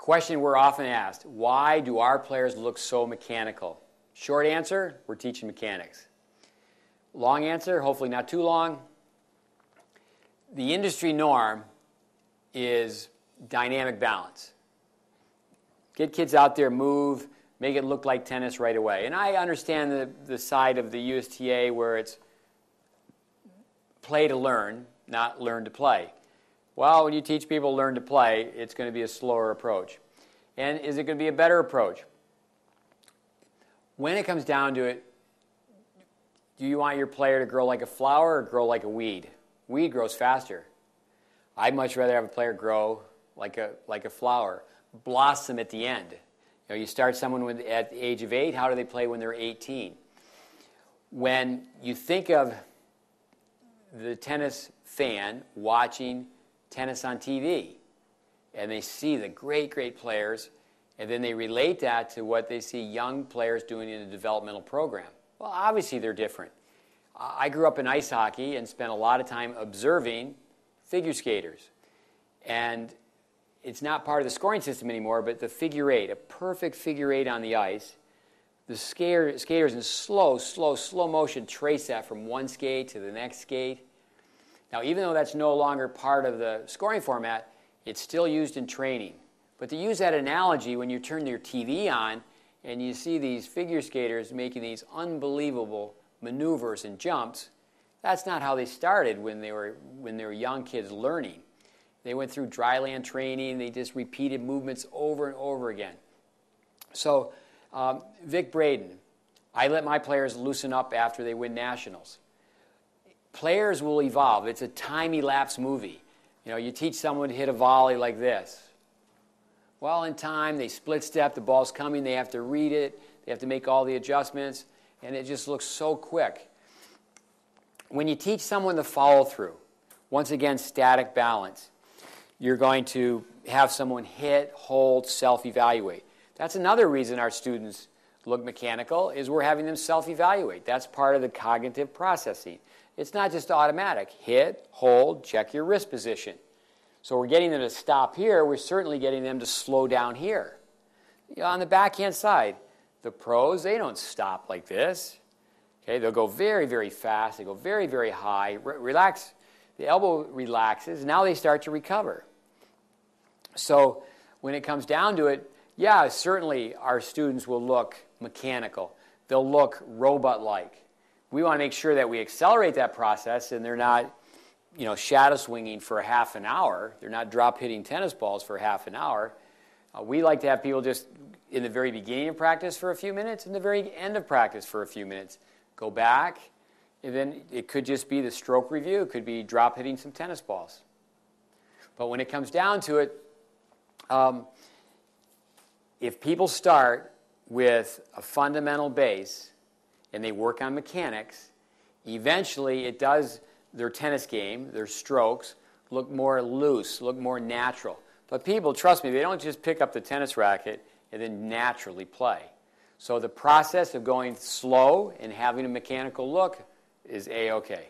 Question we're often asked, why do our players look so mechanical? Short answer, we're teaching mechanics. Long answer, hopefully not too long. The industry norm is dynamic balance. Get kids out there, move, make it look like tennis right away. And I understand the side of the USTA where it's play to learn, not learn to play. Well, when you teach people to learn to play, it's going to be a slower approach. And is it going to be a better approach? When it comes down to it, do you want your player to grow like a flower or grow like a weed? Weed grows faster. I'd much rather have a player grow like a flower, blossom at the end. You start someone at the age of 8, how do they play when they're 18? When you think of the tennis fan watching tennis on TV, and they see the great, great players, and then they relate that to what they see young players doing in a developmental program. Well, obviously they're different. I grew up in ice hockey and spent a lot of time observing figure skaters. And it's not part of the scoring system anymore, but the figure eight, a perfect figure eight on the ice. The skaters in slow motion trace that from one skate to the next skate. Now, even though that's no longer part of the scoring format, it's still used in training. But to use that analogy, when you turn your TV on and you see these figure skaters making these unbelievable maneuvers and jumps, that's not how they started when they were young kids learning. They went through dry land training. They just repeated movements over and over again. So, Vic Braden, I let my players loosen up after they win nationals. Players will evolve. It's a time-elapse movie. You teach someone to hit a volley like this. Well, in time, they split step, the ball's coming, they have to read it, they have to make all the adjustments, and it just looks so quick. When you teach someone the follow-through, once again, static balance, you're going to have someone hit, hold, self-evaluate. That's another reason our students look mechanical, is we're having them self-evaluate. That's part of the cognitive processing. It's not just automatic. Hit, hold, check your wrist position. So we're getting them to stop here. We're certainly getting them to slow down here. On the backhand side, the pros, they don't stop like this. Okay, they'll go very, very fast. They go very, very high. Relax. The elbow relaxes. Now they start to recover. So when it comes down to it, yeah, certainly our students will look mechanical. They'll look robot-like. We want to make sure that we accelerate that process and they're not, shadow swinging for half an hour. They're not drop hitting tennis balls for half an hour. We like to have people just in the very beginning of practice for a few minutes and the very end of practice for a few minutes. Go back, and then it could just be the stroke review. It could be drop hitting some tennis balls. But when it comes down to it, if people start with a fundamental base and they work on mechanics, eventually it does their tennis game, their strokes, look more loose, look more natural. But people, trust me, they don't just pick up the tennis racket and then naturally play. So the process of going slow and having a mechanical look is A-OK.